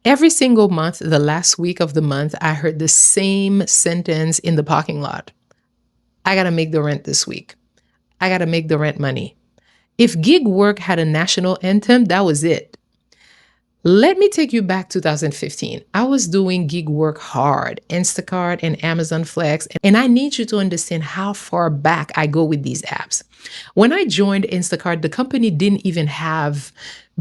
Every single month, the last week of the month, I heard the same sentence in the parking lot. I got to make the rent this week. I got to make the rent money. If gig work had a national anthem, that was it. Let me take you back 2015. I was doing gig work hard, Instacart and Amazon Flex, and I need you to understand how far back I go with these apps. When I joined Instacart, the company didn't even have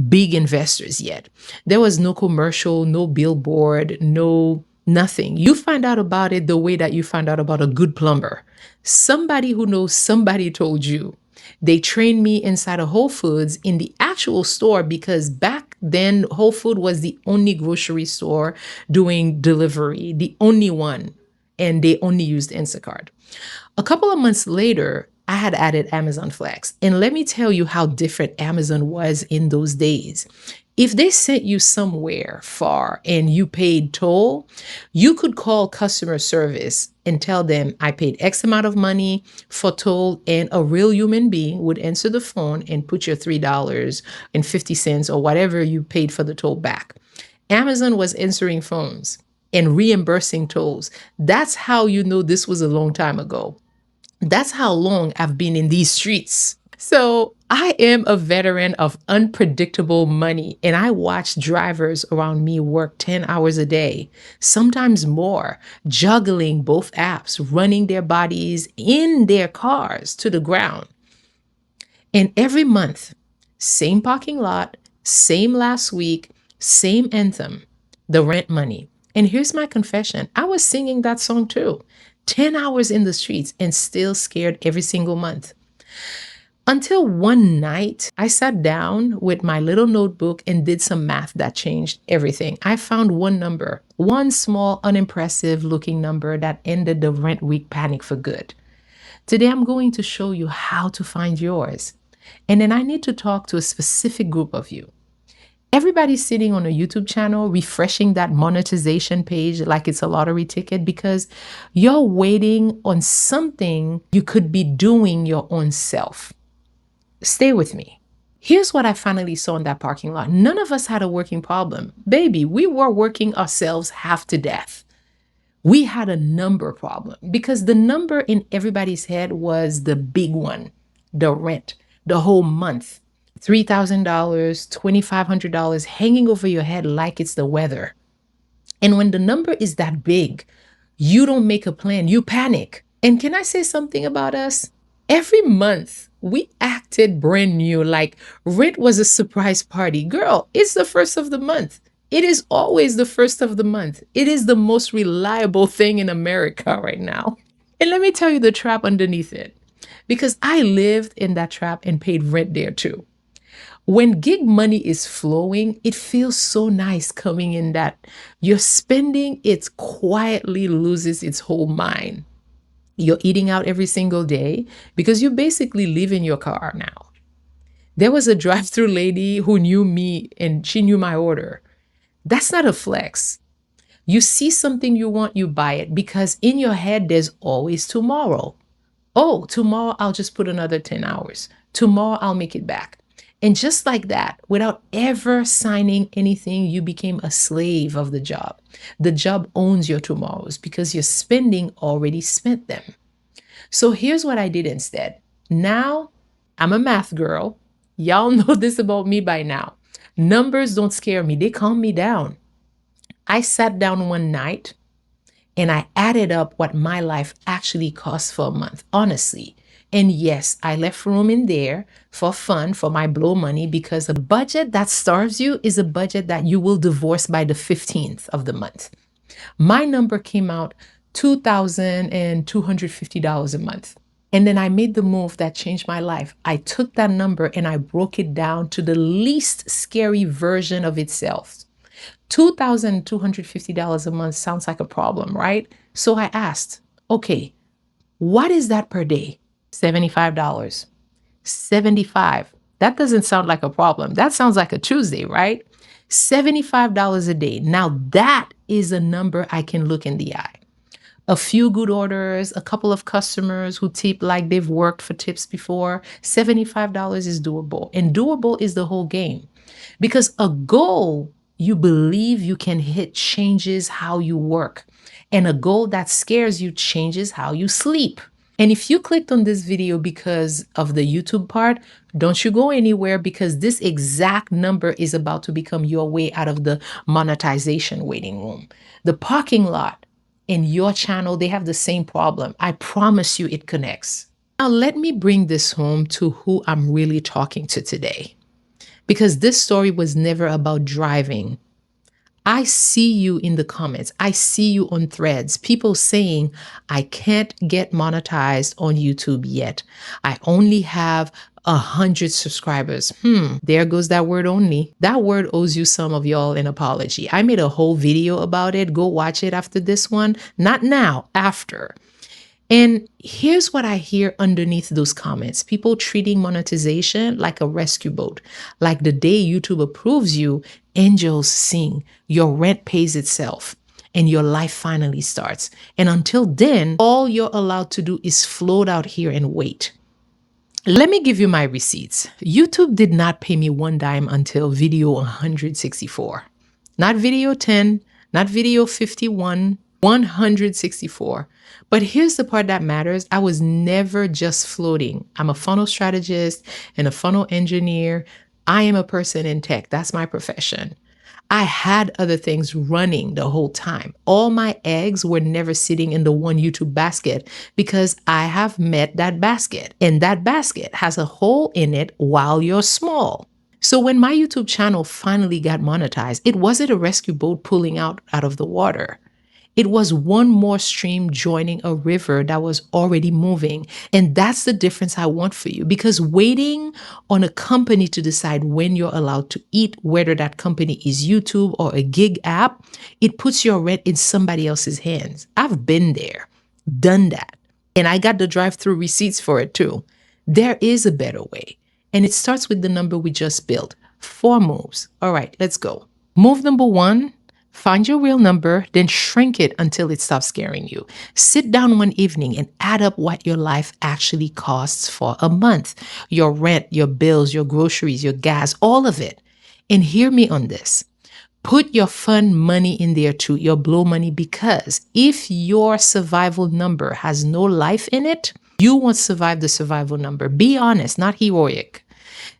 big investors yet. There was no commercial, no billboard, no nothing. You find out about it the way that you find out about a good plumber. Somebody who knows somebody told you. They trained me inside of Whole Foods in the actual store because back then Whole Food was the only grocery store doing delivery, the only one, and they only used Instacart. A couple of months later, I had added Amazon Flex. And let me tell you how different Amazon was in those days. If they sent you somewhere far and you paid toll, you could call customer service and tell them, I paid X amount of money for toll, and a real human being would answer the phone and put your $3.50 or whatever you paid for the toll back. Amazon was answering phones and reimbursing tolls. That's how you know this was a long time ago. That's how long I've been in these streets. So I am a veteran of unpredictable money, and I watch drivers around me work 10 hours a day, sometimes more, juggling both apps, running their bodies in their cars to the ground. And every month, same parking lot, same last week, same anthem, the rent money. And here's my confession, I was singing that song too. 10 hours in the streets and still scared every single month. Until one night, I sat down with my little notebook and did some math that changed everything. I found one number, one small, unimpressive looking number that ended the rent week panic for good. Today, I'm going to show you how to find yours. And then I need to talk to a specific group of you. Everybody's sitting on a YouTube channel, refreshing that monetization page like it's a lottery ticket because you're waiting on something you could be doing your own self. Stay with me. Here's what I finally saw in that parking lot. None of us had a working problem. Baby, we were working ourselves half to death. We had a number problem because the number in everybody's head was the big one, the rent, the whole month. $3,000, $2,500 hanging over your head like it's the weather. And when the number is that big, you don't make a plan, you panic. And can I say something about us? Every month, we acted brand new, like rent was a surprise party. Girl, it's the first of the month. It is always the first of the month. It is the most reliable thing in America right now. And let me tell you the trap underneath it, because I lived in that trap and paid rent there too. When gig money is flowing, it feels so nice coming in that you're spending, it quietly loses its whole mind. You're eating out every single day because you basically live in your car now. There was a drive-through lady who knew me and she knew my order. That's not a flex. You see something you want, you buy it because in your head, there's always tomorrow. Oh, tomorrow I'll just put another 10 hours. Tomorrow I'll make it back. And just like that, without ever signing anything, you became a slave of the job. The job owns your tomorrows because your spending already spent them. So here's what I did instead. Now, I'm a math girl. Y'all know this about me by now. Numbers don't scare me. They calm me down. I sat down one night and I added up what my life actually costs for a month, honestly. And yes, I left room in there for fun, for my blow money, because a budget that starves you is a budget that you will divorce by the 15th of the month. My number came out $2,250 a month. And then I made the move that changed my life. I took that number and I broke it down to the least scary version of itself. $2,250 a month sounds like a problem, right? So I asked, okay, what is that per day? $75. 75. That doesn't sound like a problem. That sounds like a Tuesday, right? $75 a day. Now that is a number I can look in the eye. A few good orders, a couple of customers who tip like they've worked for tips before. $75 is doable. And doable is the whole game. Because a goal you believe you can hit changes how you work. And a goal that scares you changes how you sleep. And if you clicked on this video because of the YouTube part, don't you go anywhere, because this exact number is about to become your way out of the monetization waiting room. The parking lot and your channel, they have the same problem. I promise you it connects. Now, let me bring this home to who I'm really talking to today, because this story was never about driving. I see you in the comments. I see you on threads. People saying, I can't get monetized on YouTube yet. I only have 100 subscribers. There goes that word only. That word owes you some of y'all an apology. I made a whole video about it. Go watch it after this one. Not now, after. And here's what I hear underneath those comments. People treating monetization like a rescue boat. Like the day YouTube approves you, angels sing, your rent pays itself, and your life finally starts. And until then, all you're allowed to do is float out here and wait. Let me give you my receipts. YouTube did not pay me one dime until video 164. Not video 10, not video 51, 164. But here's the part that matters. I was never just floating. I'm a funnel strategist and a funnel engineer. I am a person in tech. That's my profession. I had other things running the whole time. All my eggs were never sitting in the one YouTube basket, because I have met that basket, and that basket has a hole in it while you're small. So when my YouTube channel finally got monetized, it wasn't a rescue boat pulling out of the water. It was one more stream joining a river that was already moving. And that's the difference I want for you, because waiting on a company to decide when you're allowed to eat, whether that company is YouTube or a gig app, it puts your rent in somebody else's hands. I've been there, done that. And I got the drive-through receipts for it too. There is a better way. And it starts with the number we just built. 4 moves. All right, let's go. Move number 1. Find your real number, then shrink it until it stops scaring you. Sit down one evening and add up what your life actually costs for a month. Your rent, your bills, your groceries, your gas, all of it. And hear me on this. Put your fun money in there too, your blow money, because if your survival number has no life in it, you won't survive the survival number. Be honest, not heroic.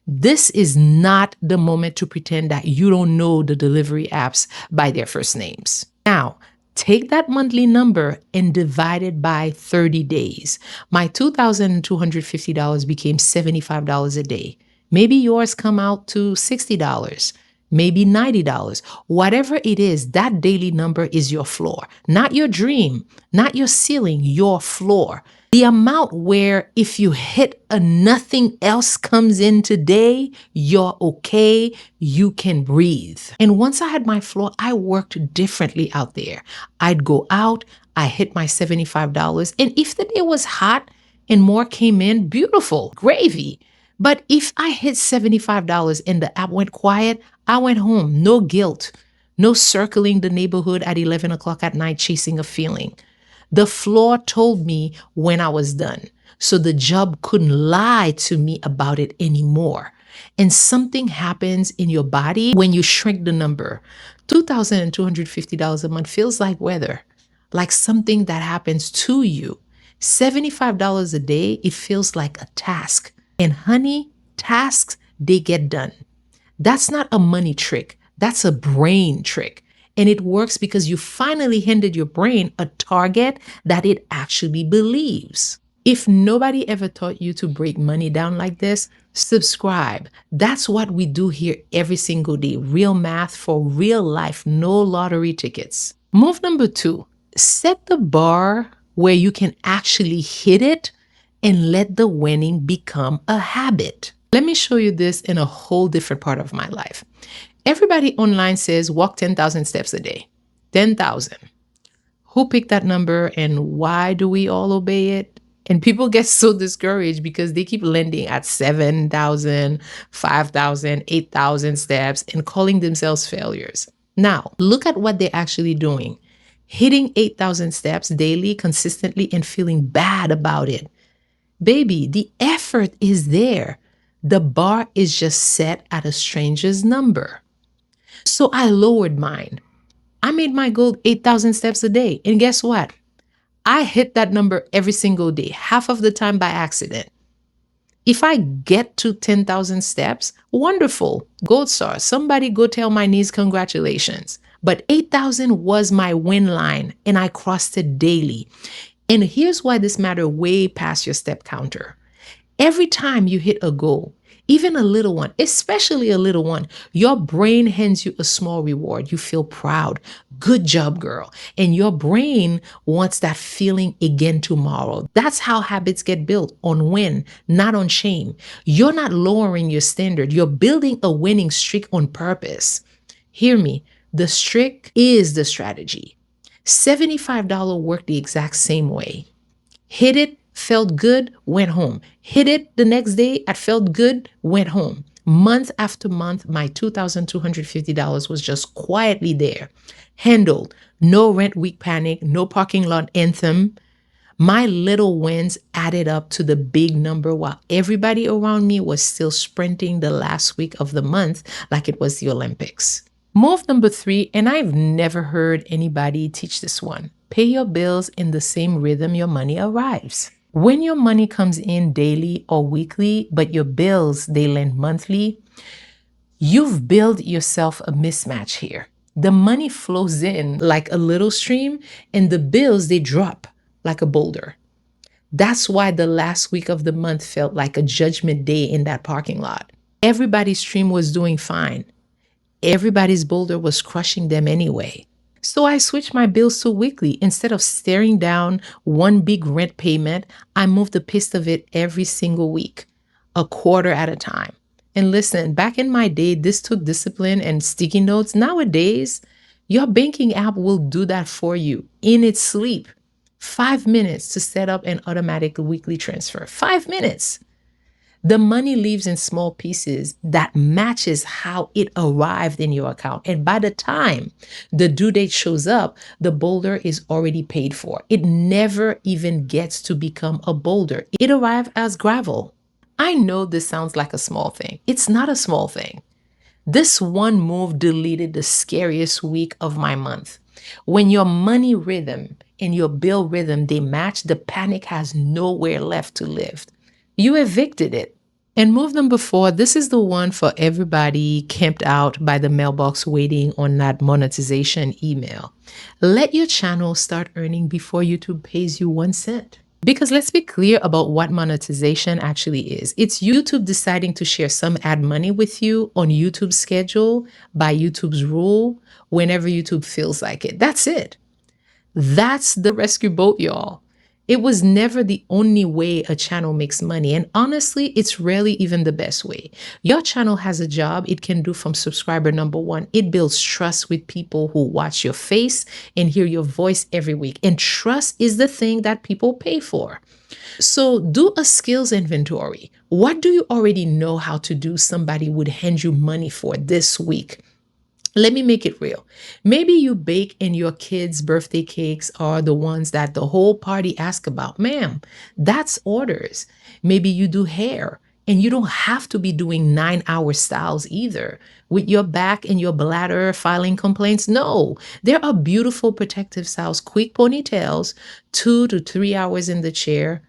This is not the moment to pretend that you don't know the delivery apps by their first names. Now, take that monthly number and divide it by 30 days. My $2,250 became $75 a day. Maybe yours come out to $60, maybe $90. Whatever it is, that daily number is your floor, not your dream, not your ceiling, your floor. The amount where if you hit a nothing else comes in today, you're okay, you can breathe. And once I had my floor, I worked differently out there. I'd go out, I hit my $75, and if the day was hot and more came in, beautiful, gravy. But if I hit $75 and the app went quiet, I went home, no guilt, no circling the neighborhood at 11 o'clock at night chasing a feeling. The floor told me when I was done, so the job couldn't lie to me about it anymore. And something happens in your body when you shrink the number. $2,250 a month feels like weather, like something that happens to you. $75 a day, it feels like a task. And honey, tasks, they get done. That's not a money trick. That's a brain trick. And it works because you finally handed your brain a target that it actually believes. If nobody ever taught you to break money down like this, subscribe. That's what we do here every single day. Real math for real life, no lottery tickets. Move number 2, set the bar where you can actually hit it and let the winning become a habit. Let me show you this in a whole different part of my life. Everybody online says walk 10,000 steps a day. 10,000. Who picked that number and why do we all obey it? And people get so discouraged because they keep landing at 7,000, 5,000, 8,000 steps and calling themselves failures. Now, look at what they're actually doing. Hitting 8,000 steps daily consistently and feeling bad about it. Baby, the effort is there. The bar is just set at a stranger's number. So I lowered mine. I made my goal 8,000 steps a day. And guess what? I hit that number every single day, half of the time by accident. If I get to 10,000 steps, wonderful, gold star. Somebody go tell my niece congratulations. But 8,000 was my win line, and I crossed it daily. And here's why this matters way past your step counter. Every time you hit a goal, even a little one, especially a little one, your brain hands you a small reward. You feel proud. Good job, girl. And your brain wants that feeling again tomorrow. That's how habits get built, on win, not on shame. You're not lowering your standard. You're building a winning streak on purpose. Hear me. The streak is the strategy. $75 worked the exact same way. Hit it, felt good, went home. Hit it the next day, I felt good, went home. Month after month, my $2,250 was just quietly there. Handled. No rent week panic, no parking lot anthem. My little wins added up to the big number while everybody around me was still sprinting the last week of the month like it was the Olympics. Move number 3, and I've never heard anybody teach this one. Pay your bills in the same rhythm your money arrives. When your money comes in daily or weekly, but your bills, they land monthly, you've built yourself a mismatch here. The money flows in like a little stream, and the bills, they drop like a boulder. That's why the last week of the month felt like a judgment day in that parking lot. Everybody's stream was doing fine. Everybody's boulder was crushing them anyway. So I switched my bills to weekly. Instead of staring down one big rent payment, I moved a piece of it every single week, a quarter at a time. And listen, back in my day, this took discipline and sticky notes. Nowadays, your banking app will do that for you in its sleep. 5 minutes to set up an automatic weekly transfer. 5 minutes. The money leaves in small pieces that matches how it arrived in your account. And by the time the due date shows up, the boulder is already paid for. It never even gets to become a boulder. It arrived as gravel. I know this sounds like a small thing. It's not a small thing. This one move deleted the scariest week of my month. When your money rhythm and your bill rhythm, they match, the panic has nowhere left to live. You evicted it. And move number 4, this is the one for everybody camped out by the mailbox waiting on that monetization email. Let your channel start earning before YouTube pays you 1 cent. Because let's be clear about what monetization actually is. It's YouTube deciding to share some ad money with you on YouTube's schedule by YouTube's rule whenever YouTube feels like it. That's it. That's the rescue boat, y'all. It was never the only way a channel makes money. And honestly, it's rarely even the best way. Your channel has a job it can do from subscriber number 1. It builds trust with people who watch your face and hear your voice every week. And trust is the thing that people pay for. So do a skills inventory. What do you already know how to do somebody would hand you money for this week? Let me make it real. Maybe you bake and your kids' birthday cakes are the ones that the whole party asks about. Ma'am, that's orders. Maybe you do hair and you don't have to be doing 9-hour styles either. With your back and your bladder filing complaints, no. There are beautiful protective styles, quick ponytails, 2 to 3 hours in the chair,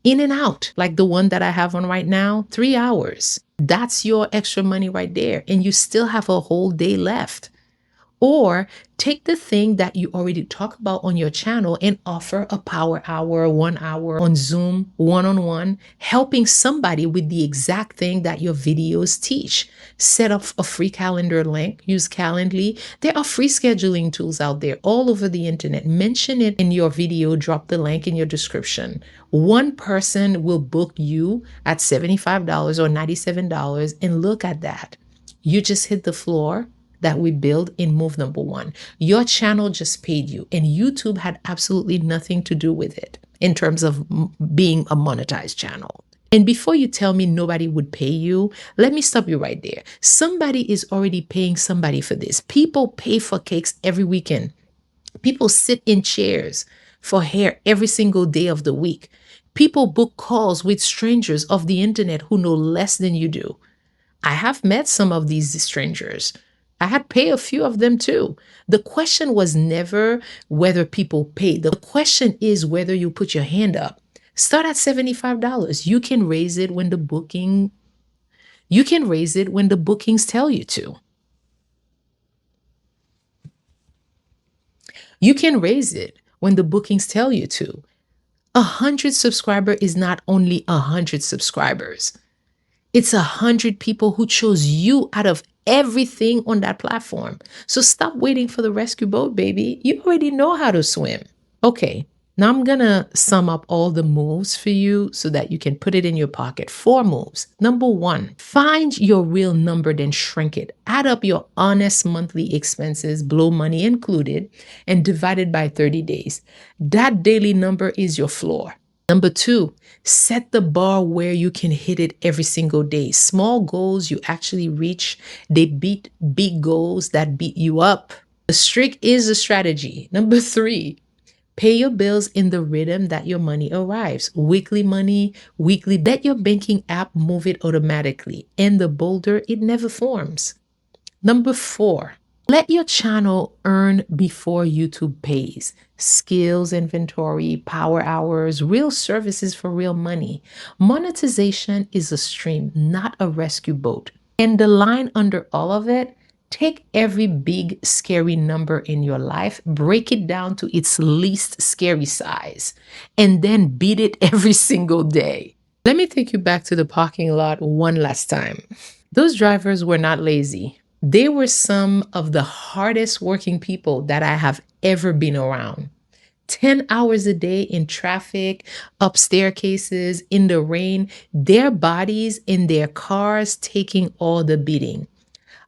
in and out, like the one that I have on right now, 3 hours. That's your extra money right there. And you still have a whole day left. Or take the thing that you already talk about on your channel and offer a power hour, 1 hour on Zoom, one-on-one, helping somebody with the exact thing that your videos teach. Set up a free calendar link, use Calendly. There are free scheduling tools out there all over the internet. Mention it in your video, drop the link in your description. One person will book you at $75 or $97, and look at that. You just hit the floor that we build in move number 1. Your channel just paid you, and YouTube had absolutely nothing to do with it in terms of being a monetized channel. And before you tell me nobody would pay you, let me stop you right there. Somebody is already paying somebody for this. People pay for cakes every weekend. People sit in chairs for hair every single day of the week. People book calls with strangers of the internet who know less than you do. I have met some of these strangers. I had pay a few of them too. The question was never whether people pay. The question is whether you put your hand up. Start at $75. You can raise it when the bookings tell you to. You can raise it when the bookings tell you to. 100 subscriber is not only 100 subscribers. It's 100 people who chose you out of everything on that platform. So stop waiting for the rescue boat, baby. You already know how to swim. Okay, now I'm gonna sum up all the moves for you so that you can put it in your pocket. 4 moves. Number 1, find your real number, then shrink it. Add up your honest monthly expenses, blow money included, and divide it by 30 days. That daily number is your floor. Number 2, set the bar where you can hit it every single day. Small goals you actually reach, they beat big goals that beat you up. The streak is a strategy. Number 3, pay your bills in the rhythm that your money arrives. Weekly money, weekly. Let your banking app move it automatically. And the boulder, it never forms. Number 4, let your channel earn before YouTube pays. Skills, inventory, power hours, real services for real money. Monetization is a stream, not a rescue boat. And the line under all of it, take every big, scary number in your life, break it down to its least scary size, and then beat it every single day. Let me take you back to the parking lot one last time. Those drivers were not lazy. They were some of the hardest working people that I have ever been around. 10 hours a day in traffic, up staircases, in the rain, their bodies in their cars taking all the beating.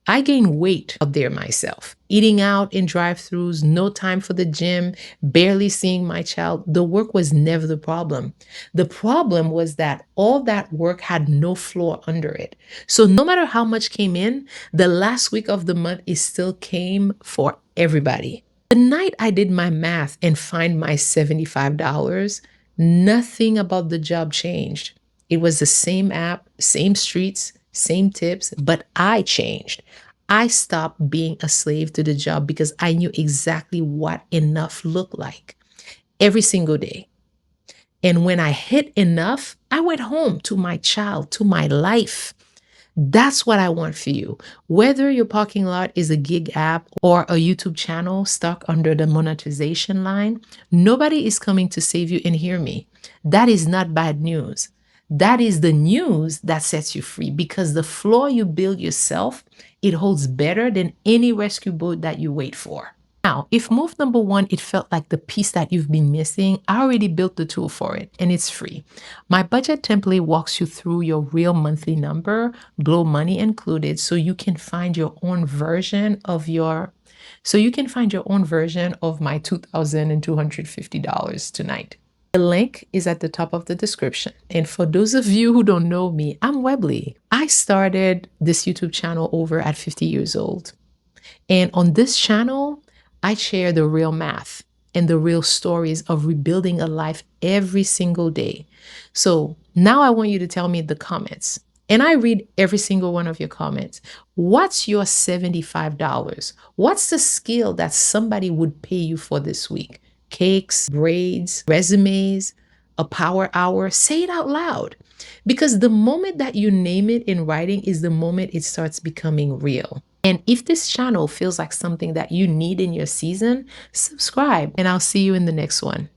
I gained weight out there myself, eating out in drive-thrus, no time for the gym, barely seeing my child. The work was never the problem. The problem was that all that work had no floor under it. So no matter how much came in, the last week of the month, it still came for everybody. The night I did my math and find my $75, nothing about the job changed. It was the same app, same streets, same tips, but I changed. I stopped being a slave to the job because I knew exactly what enough looked like every single day. And when I hit enough, I went home to my child, to my life. That's what I want for you. Whether your parking lot is a gig app or a YouTube channel stuck under the monetization line, nobody is coming to save you. And hear me, that is not bad news. That is the news that sets you free, because the floor you build yourself, it holds better than any rescue boat that you wait for. Now, if move number 1, it felt like the piece that you've been missing, I already built the tool for it and it's free. My budget template walks you through your real monthly number, blow money included, so you can find your own version of my $2,250 tonight. The link is at the top of the description. And for those of you who don't know me, I'm Webley. I started this YouTube channel over at 50 years old. And on this channel, I share the real math and the real stories of rebuilding a life every single day. So now I want you to tell me in the comments, and I read every single one of your comments. What's your $75? What's the skill that somebody would pay you for this week? Cakes, braids, resumes, a power hour? Say it out loud. Because the moment that you name it in writing is the moment it starts becoming real. And if this channel feels like something that you need in your season, subscribe and I'll see you in the next one.